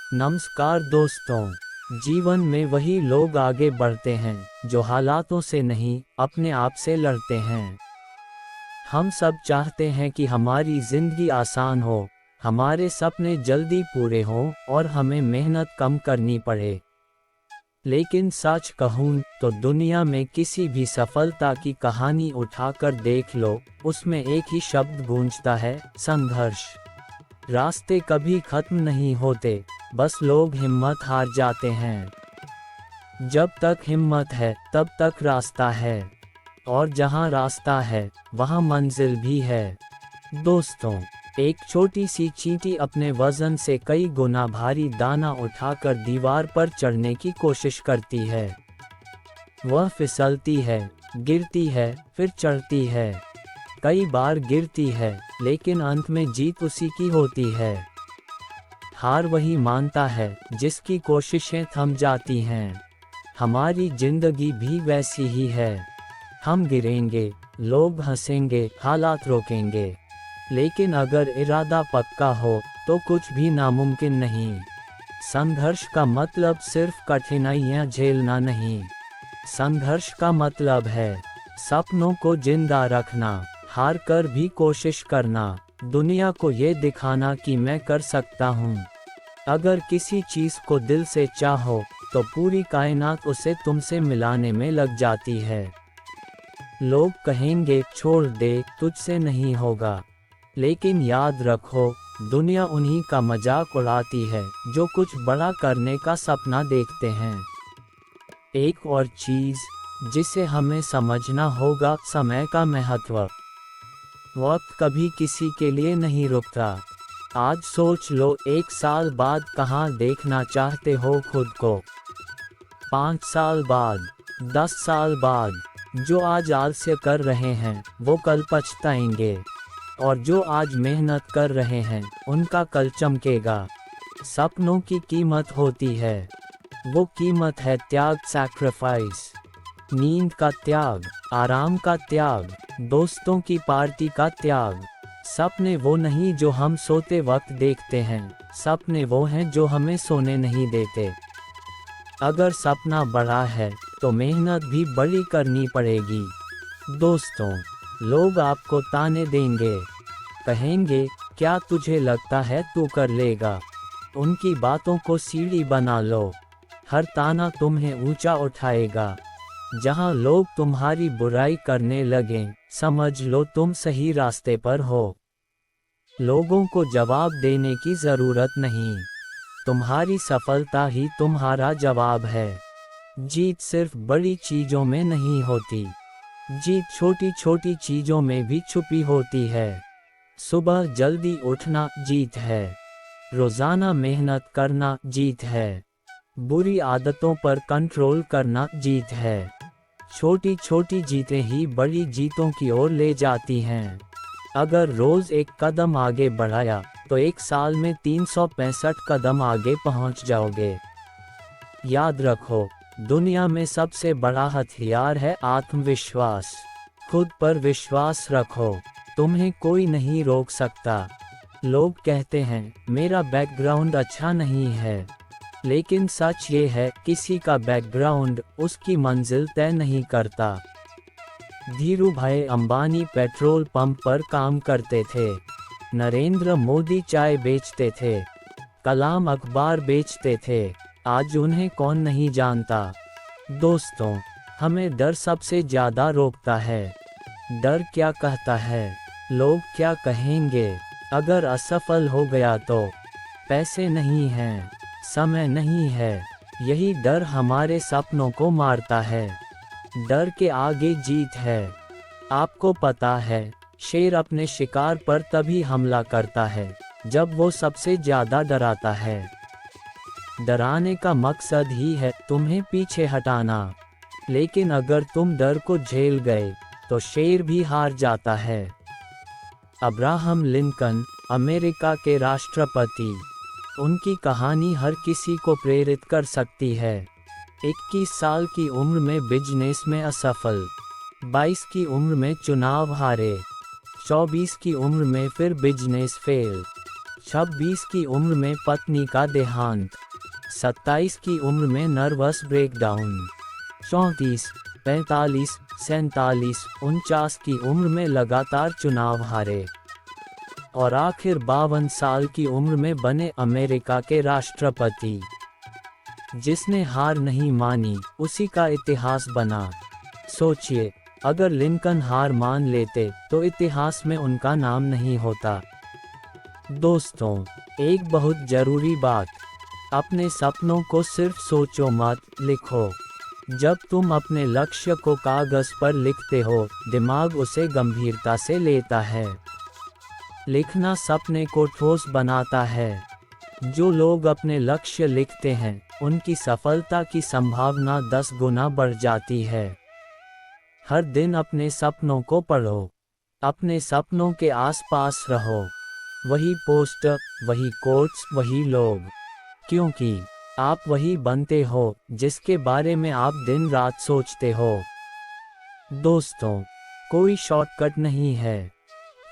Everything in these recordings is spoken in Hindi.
नमस्कार दोस्तों। जीवन में वही लोग आगे बढ़ते हैं जो हालातों से नहीं, अपने आप से लड़ते हैं। हम सब चाहते हैं कि हमारी जिंदगी आसान हो, हमारे सपने जल्दी पूरे हों और हमें मेहनत कम करनी पड़े। लेकिन सच कहूं तो दुनिया में किसी भी सफलता की कहानी उठाकर देख लो, उसमें एक ही शब्द गूंजता है, संघर्ष। रास्ते कभी खत्म नहीं होते, बस लोग हिम्मत हार जाते हैं। जब तक हिम्मत है तब तक रास्ता है, और जहां रास्ता है वहां मंजिल भी है। दोस्तों, एक छोटी सी चींटी अपने वजन से कई गुना भारी दाना उठाकर दीवार पर चढ़ने की कोशिश करती है। वह फिसलती है, गिरती है, फिर चढ़ती है। कई बार गिरती है, लेकिन अंत में जीत उसी की होती है। हार वही मानता है जिसकी कोशिशें थम जाती हैं। हमारी जिंदगी भी वैसी ही है। हम गिरेंगे, लोग हंसेंगे, हालात रोकेंगे, लेकिन अगर इरादा पक्का हो तो कुछ भी नामुमकिन नहीं। संघर्ष का मतलब सिर्फ कठिनाइयां झेलना नहीं। संघर्ष का मतलब है सपनों को जिंदा रखना, हार कर भी कोशिश करना, दुनिया को ये दिखाना कि मैं कर सकता हूँ। अगर किसी चीज़ को दिल से चाहो तो पूरी कायनात उसे तुमसे मिलाने में लग जाती है। लोग कहेंगे छोड़ दे, तुझसे नहीं होगा, लेकिन याद रखो, दुनिया उन्हीं का मजाक उड़ाती है जो कुछ बड़ा करने का सपना देखते हैं। एक और चीज़ जिसे हमें समझना होगा, समय का महत्व। वक्त कभी किसी के लिए नहीं रुकता। आज सोच लो, 1 साल बाद कहाँ देखना चाहते हो खुद को? 5 साल बाद, 10 साल बाद? जो आज आलस्य कर रहे हैं वो कल पछताएंगे, और जो आज मेहनत कर रहे हैं उनका कल चमकेगा। सपनों की कीमत होती है, वो कीमत है त्याग, सैक्रिफाइस। नींद का त्याग, आराम का त्याग, दोस्तों की पार्टी का त्याग। सपने वो नहीं जो हम सोते वक्त देखते हैं, सपने वो हैं जो हमें सोने नहीं देते। अगर सपना बड़ा है तो मेहनत भी बड़ी करनी पड़ेगी। दोस्तों, लोग आपको ताने देंगे, कहेंगे क्या तुझे लगता है तू कर लेगा? उनकी बातों को सीढ़ी बना लो, हर ताना तुम्हें ऊंचा उठाएगा। जहां लोग तुम्हारी बुराई करने लगें, समझ लो तुम सही रास्ते पर हो। लोगों को जवाब देने की जरूरत नहीं, तुम्हारी सफलता ही तुम्हारा जवाब है। जीत सिर्फ बड़ी चीजों में नहीं होती, जीत छोटी छोटी चीजों में भी छुपी होती है। सुबह जल्दी उठना जीत है, रोजाना मेहनत करना जीत है, बुरी आदतों पर कंट्रोल करना जीत है। छोटी छोटी जीतें ही बड़ी जीतों की ओर ले जाती हैं। अगर रोज एक कदम आगे बढ़ाया तो 1 साल में 365 कदम आगे पहुंच जाओगे। याद रखो, दुनिया में सबसे बड़ा हथियार है आत्मविश्वास। खुद पर विश्वास रखो, तुम्हें कोई नहीं रोक सकता। लोग कहते हैं मेरा बैकग्राउंड अच्छा नहीं है, लेकिन सच ये है, किसी का बैकग्राउंड उसकी मंजिल तय नहीं करता। धीरूभाई अंबानी पेट्रोल पंप पर काम करते थे, नरेंद्र मोदी चाय बेचते थे, कलाम अखबार बेचते थे, आज उन्हें कौन नहीं जानता। दोस्तों, हमें डर सबसे ज्यादा रोकता है। डर क्या कहता है, लोग क्या कहेंगे, अगर असफल हो गया तो? पैसे नहीं हैं, समय नहीं है, यही डर हमारे सपनों को मारता है। डर के आगे जीत है। आपको पता है, शेर अपने शिकार पर तभी हमला करता है जब वो सबसे ज्यादा डराता है। डराने का मकसद ही है तुम्हें पीछे हटाना, लेकिन अगर तुम डर को झेल गए तो शेर भी हार जाता है। अब्राहम लिंकन, अमेरिका के राष्ट्रपति। उनकी कहानी हर किसी को प्रेरित कर सकती है। 21 साल की उम्र में बिजनेस में असफल, 22 की उम्र में चुनाव हारे, 24 की उम्र में फिर बिजनेस फेल, 26 की उम्र में पत्नी का देहांत, 27 की उम्र में नर्वस ब्रेकडाउन, 34, 45, 47, 49 की उम्र में लगातार चुनाव हारे और आखिर 52 साल की उम्र में बने अमेरिका के राष्ट्रपति। जिसने हार नहीं मानी उसी का इतिहास बना। सोचिए, अगर लिंकन हार मान लेते तो इतिहास में उनका नाम नहीं होता। दोस्तों, एक बहुत जरूरी बात, अपने सपनों को सिर्फ सोचो मत, लिखो। जब तुम अपने लक्ष्य को कागज पर लिखते हो, दिमाग उसे गंभीरता से लेता है। लिखना सपने को ठोस बनाता है। जो लोग अपने लक्ष्य लिखते हैं, उनकी सफलता की संभावना 10 गुना बढ़ जाती है। हर दिन अपने सपनों को पढ़ो, अपने सपनों के आसपास रहो। वही पोस्ट, वही कोट्स, वही लोग, क्योंकि आप वही बनते हो जिसके बारे में आप दिन रात सोचते हो। दोस्तों, कोई शॉर्टकट नहीं है,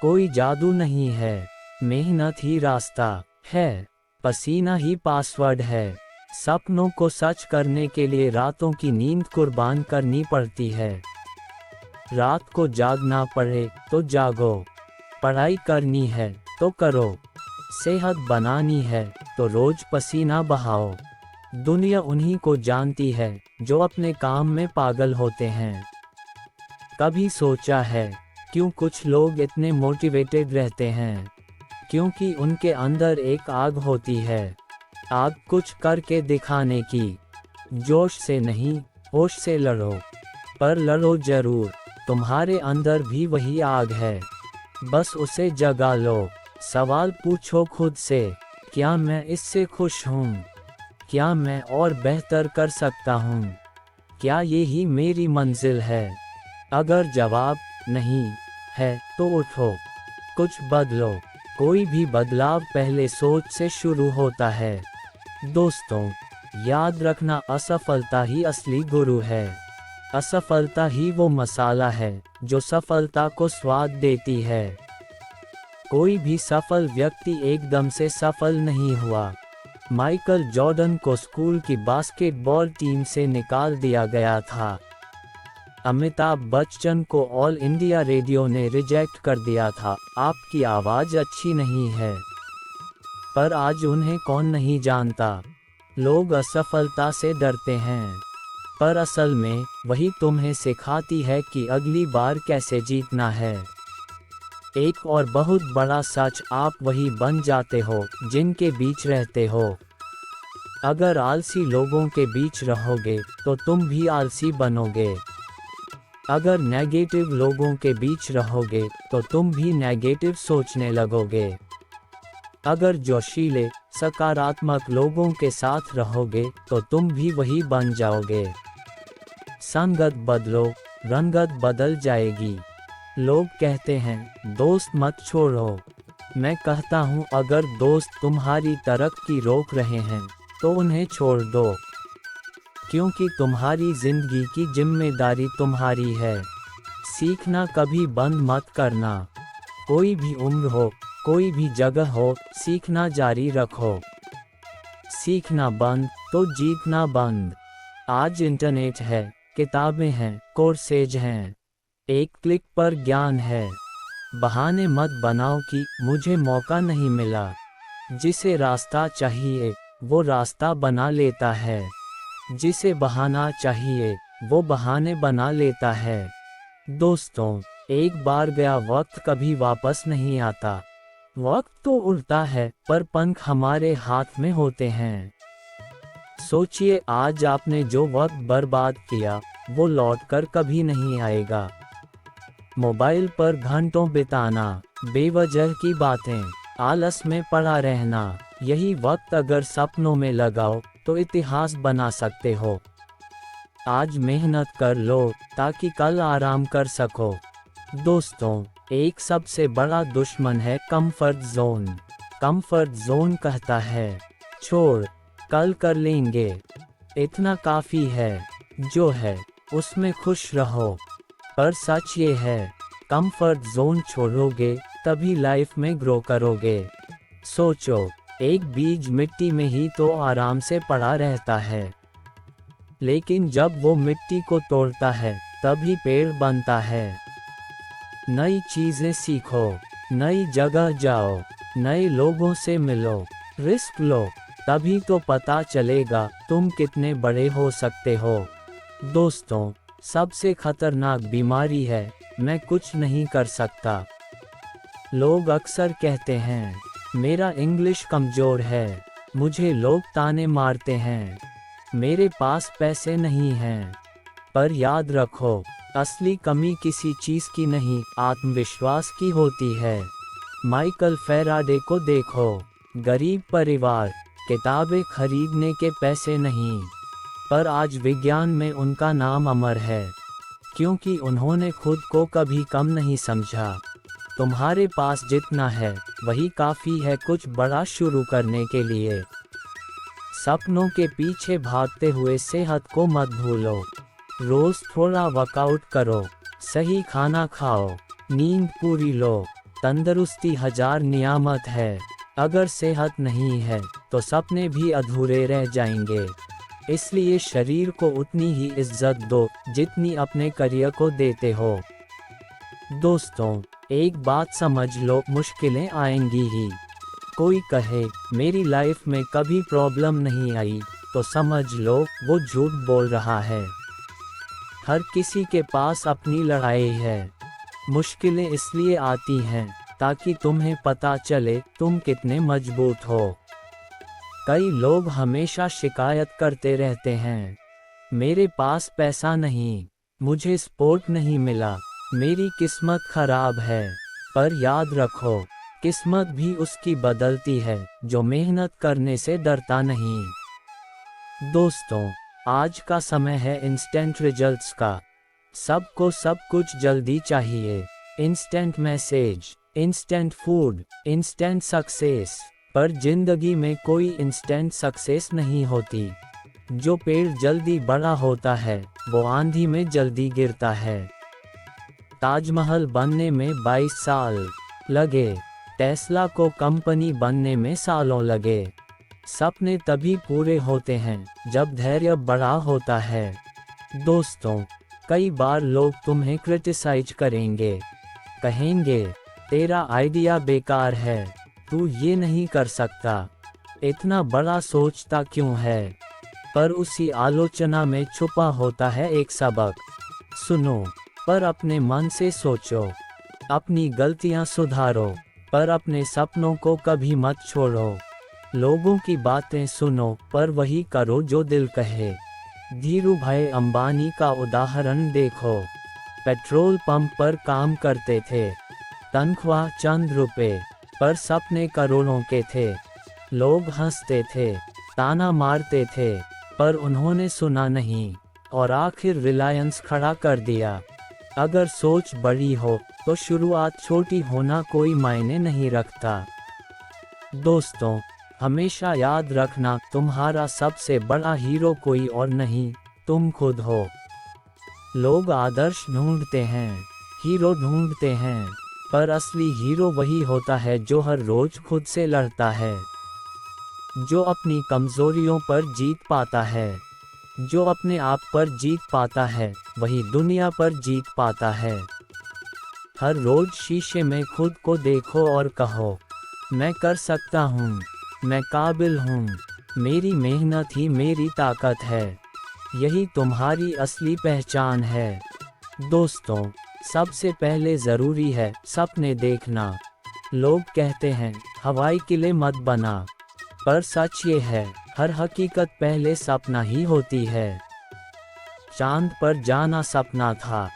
कोई जादू नहीं है, मेहनत ही रास्ता है, पसीना ही पासवर्ड है। सपनों को सच करने के लिए रातों की नींद कुर्बान करनी पड़ती है। रात को जागना पड़े तो जागो, पढ़ाई करनी है तो करो, सेहत बनानी है तो रोज पसीना बहाओ। दुनिया उन्हीं को जानती है जो अपने काम में पागल होते हैं। कभी सोचा है क्यों कुछ लोग इतने मोटिवेटेड रहते हैं? क्योंकि उनके अंदर एक आग होती है, आग कुछ करके दिखाने की। जोश से नहीं, होश से लड़ो, पर लड़ो जरूर। तुम्हारे अंदर भी वही आग है, बस उसे जगा लो। सवाल पूछो खुद से, क्या मैं इससे खुश हूँ? क्या मैं और बेहतर कर सकता हूँ? क्या ये ही मेरी मंजिल है? अगर जवाब नहीं है तो उठो, कुछ बदलो। कोई भी बदलाव पहले सोच से शुरू होता है। दोस्तों, याद रखना, असफलता ही असली गुरु है। असफलता ही वो मसाला है जो सफलता को स्वाद देती है। कोई भी सफल व्यक्ति एकदम से सफल नहीं हुआ। माइकल जॉर्डन को स्कूल की बास्केटबॉल टीम से निकाल दिया गया था। अमिताभ बच्चन को ऑल इंडिया रेडियो ने रिजेक्ट कर दिया था, आपकी आवाज़ अच्छी नहीं है। पर आज उन्हें कौन नहीं जानता। लोग असफलता से डरते हैं, पर असल में वही तुम्हें सिखाती है कि अगली बार कैसे जीतना है। एक और बहुत बड़ा सच, आप वही बन जाते हो जिनके बीच रहते हो। अगर आलसी लोगों के बीच रहोगे तो तुम भी आलसी बनोगे। अगर नेगेटिव लोगों के बीच रहोगे तो तुम भी नेगेटिव सोचने लगोगे। अगर जोशीले, सकारात्मक लोगों के साथ रहोगे तो तुम भी वही बन जाओगे। संगत बदलो, रंगत बदल जाएगी। लोग कहते हैं दोस्त मत छोड़ो, मैं कहता हूँ अगर दोस्त तुम्हारी तरक्की रोक रहे हैं तो उन्हें छोड़ दो, क्योंकि तुम्हारी जिंदगी की जिम्मेदारी तुम्हारी है। सीखना कभी बंद मत करना। कोई भी उम्र हो, कोई भी जगह हो, सीखना जारी रखो। सीखना बंद तो जीतना बंद। आज इंटरनेट है, किताबें हैं, कोर्सेज हैं, एक क्लिक पर ज्ञान है। बहाने मत बनाओ कि मुझे मौका नहीं मिला। जिसे रास्ता चाहिए वो रास्ता बना लेता है, जिसे बहाना चाहिए वो बहाने बना लेता है। दोस्तों, एक बार गया वक्त कभी वापस नहीं आता। वक्त तो उड़ता है पर पंख हमारे हाथ में होते हैं। सोचिए, आज आपने जो वक्त बर्बाद किया वो लौटकर कभी नहीं आएगा। मोबाइल पर घंटों बिताना, बेवजह की बातें, आलस में पड़ा रहना, यही वक्त अगर सपनों में लगाओ तो इतिहास बना सकते हो। आज मेहनत कर लो ताकि कल आराम कर सको। दोस्तों, एक सबसे बड़ा दुश्मन है कंफर्ट जोन। कंफर्ट जोन कहता है छोड़, कल कर लेंगे, इतना काफ़ी है, जो है उसमें खुश रहो। पर सच ये है, कंफर्ट जोन छोड़ोगे तभी लाइफ में ग्रो करोगे। सोचो, एक बीज मिट्टी में ही तो आराम से पड़ा रहता है, लेकिन जब वो मिट्टी को तोड़ता है तभी पेड़ बनता है। नई चीजें सीखो, नई जगह जाओ, नए लोगों से मिलो, रिस्क लो, तभी तो पता चलेगा तुम कितने बड़े हो सकते हो। दोस्तों, सबसे खतरनाक बीमारी है मैं कुछ नहीं कर सकता। लोग अक्सर कहते हैं मेरा इंग्लिश कमजोर है, मुझे लोग ताने मारते हैं, मेरे पास पैसे नहीं हैं। पर याद रखो, असली कमी किसी चीज की नहीं, आत्मविश्वास की होती है। माइकल फैराडे को देखो, गरीब परिवार, किताबें खरीदने के पैसे नहीं, पर आज विज्ञान में उनका नाम अमर है, क्योंकि उन्होंने खुद को कभी कम नहीं समझा। तुम्हारे पास जितना है वही काफ़ी है कुछ बड़ा शुरू करने के लिए। सपनों के पीछे भागते हुए सेहत को मत भूलो। रोज थोड़ा वर्कआउट करो, सही खाना खाओ, नींद पूरी लो। तंदुरुस्ती 1000 नियामत है, अगर सेहत नहीं है तो सपने भी अधूरे रह जाएंगे। इसलिए शरीर को उतनी ही इज्जत दो जितनी अपने करियर को देते हो। दोस्तों, एक बात समझ लो, मुश्किलें आएंगी ही। कोई कहे मेरी लाइफ में कभी प्रॉब्लम नहीं आई, तो समझ लो वो झूठ बोल रहा है। हर किसी के पास अपनी लड़ाई है। मुश्किलें इसलिए आती हैं ताकि तुम्हें पता चले तुम कितने मजबूत हो। कई लोग हमेशा शिकायत करते रहते हैं, मेरे पास पैसा नहीं, मुझे सपोर्ट नहीं मिला, मेरी किस्मत खराब है। पर याद रखो, किस्मत भी उसकी बदलती है जो मेहनत करने से डरता नहीं। दोस्तों, आज का समय है इंस्टेंट रिजल्ट्स का। सबको सब कुछ जल्दी चाहिए। Instant message, instant food, instant success. पर जिंदगी में कोई इंस्टेंट सक्सेस नहीं होती। जो पेड़ जल्दी बड़ा होता है वो आंधी में जल्दी गिरता है। ताजमहल बनने में 22 साल लगे, टेस्ला को कंपनी बनने में सालों लगे। सपने तभी पूरे होते हैं जब धैर्य बड़ा होता है। दोस्तों, कई बार लोग तुम्हें क्रिटिसाइज करेंगे, कहेंगे तेरा आइडिया बेकार है, तू ये नहीं कर सकता, इतना बड़ा सोचता क्यों है। पर उसी आलोचना में छुपा होता है एक सबक। सुनो, पर अपने मन से सोचो, अपनी गलतियां सुधारो, पर अपने सपनों को कभी मत छोड़ो। लोगों की बातें सुनो पर वही करो जो दिल कहे। धीरूभाई अंबानी का उदाहरण देखो, पेट्रोल पंप पर काम करते थे, तनख्वाह चंद रुपए, पर सपने करोड़ों के थे। लोग हंसते थे, ताना मारते थे, पर उन्होंने सुना नहीं और आखिर रिलायंस खड़ा कर दिया। अगर सोच बड़ी हो तो शुरुआत छोटी होना कोई मायने नहीं रखता। दोस्तों, हमेशा याद रखना, तुम्हारा सबसे बड़ा हीरो कोई और नहीं, तुम खुद हो। लोग आदर्श ढूंढते हैं, हीरो ढूंढते हैं, पर असली हीरो वही होता है जो हर रोज खुद से लड़ता है, जो अपनी कमजोरियों पर जीत पाता है। जो अपने आप पर जीत पाता है वही दुनिया पर जीत पाता है। हर रोज शीशे में खुद को देखो और कहो, मैं कर सकता हूँ, मैं काबिल हूँ, मेरी मेहनत ही मेरी ताकत है। यही तुम्हारी असली पहचान है। दोस्तों, सबसे पहले ज़रूरी है सपने देखना। लोग कहते हैं हवाई किले मत बना, पर सच ये है, हर हकीकत पहले सपना ही होती है। चांद पर जाना सपना था,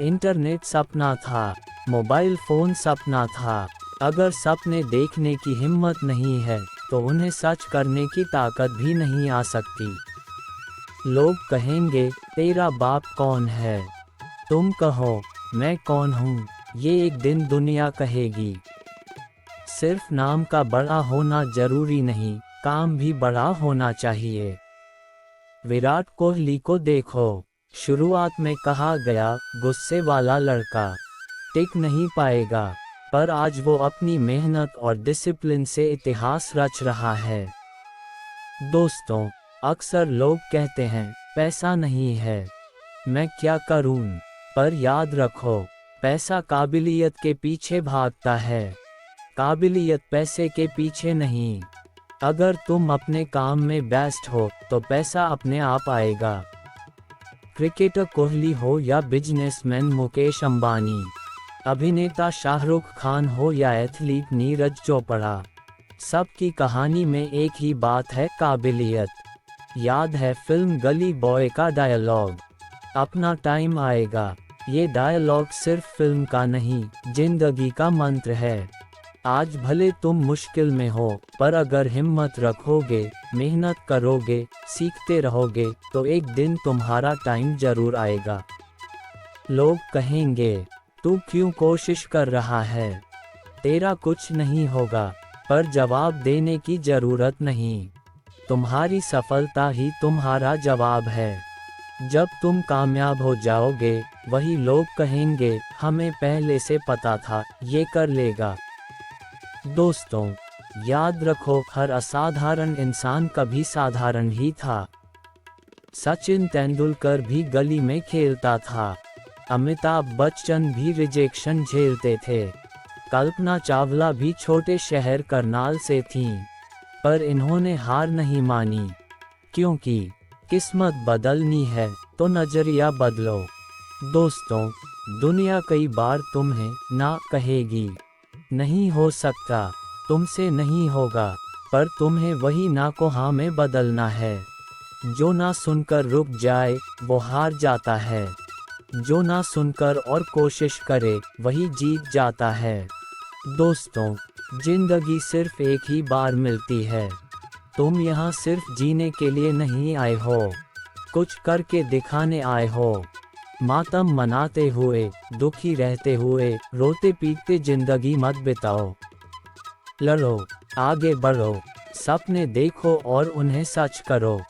इंटरनेट सपना था, मोबाइल फ़ोन सपना था। अगर सपने देखने की हिम्मत नहीं है तो उन्हें सच करने की ताकत भी नहीं आ सकती। लोग कहेंगे तेरा बाप कौन है, तुम कहो मैं कौन हूँ, ये एक दिन दुनिया कहेगी। सिर्फ नाम का बड़ा होना जरूरी नहीं, काम भी बड़ा होना चाहिए। विराट कोहली को देखो, शुरुआत में कहा गया गुस्से वाला लड़का, टिक नहीं पाएगा, पर आज वो अपनी मेहनत और डिसिप्लिन से इतिहास रच रहा है। दोस्तों, अक्सर लोग कहते हैं पैसा नहीं है, मैं क्या करूं? पर याद रखो, पैसा काबिलियत के पीछे भागता है, काबिलियत पैसे के पीछे नहीं। अगर तुम अपने काम में बेस्ट हो तो पैसा अपने आप आएगा। क्रिकेटर कोहली हो या बिजनेसमैन मुकेश अंबानी, अभिनेता शाहरुख खान हो या एथलीट नीरज चोपड़ा, सबकी कहानी में एक ही बात है, काबिलियत। याद है फिल्म गली बॉय का डायलॉग, अपना टाइम आएगा। ये डायलॉग सिर्फ फिल्म का नहीं, जिंदगी का मंत्र है। आज भले तुम मुश्किल में हो, पर अगर हिम्मत रखोगे, मेहनत करोगे, सीखते रहोगे, तो एक दिन तुम्हारा टाइम जरूर आएगा। लोग कहेंगे, तू क्यों कोशिश कर रहा है, तेरा कुछ नहीं होगा। पर जवाब देने की जरूरत नहीं, तुम्हारी सफलता ही तुम्हारा जवाब है। जब तुम कामयाब हो जाओगे, वही लोग कहेंगे, हमें पहले से पता था, ये कर लेगा। दोस्तों, याद रखो, हर असाधारण इंसान कभी साधारण ही था। सचिन तेंदुलकर भी गली में खेलता था, अमिताभ बच्चन भी रिजेक्शन झेलते थे, कल्पना चावला भी छोटे शहर करनाल से थीं, पर इन्होंने हार नहीं मानी, क्योंकि किस्मत बदलनी है तो नजरिया बदलो। दोस्तों, दुनिया कई बार तुम्हें ना कहेगी, नहीं हो सकता, तुमसे नहीं होगा, पर तुम्हें वही ना को हाँ में बदलना है। जो ना सुनकर रुक जाए, वो हार जाता है। जो ना सुनकर और कोशिश करे, वही जीत जाता है। दोस्तों, जिंदगी सिर्फ एक ही बार मिलती है। तुम यहाँ सिर्फ जीने के लिए नहीं आए हो, कुछ करके दिखाने आए हो। मातम मनाते हुए, दुखी रहते हुए, रोते पीटते जिंदगी मत बिताओ। लड़ो, आगे बढ़ो, सपने देखो और उन्हें सच करो।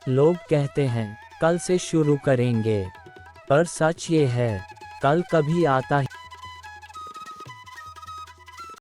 लोग कहते हैं कल से शुरू करेंगे, पर सच ये है, कल कभी आता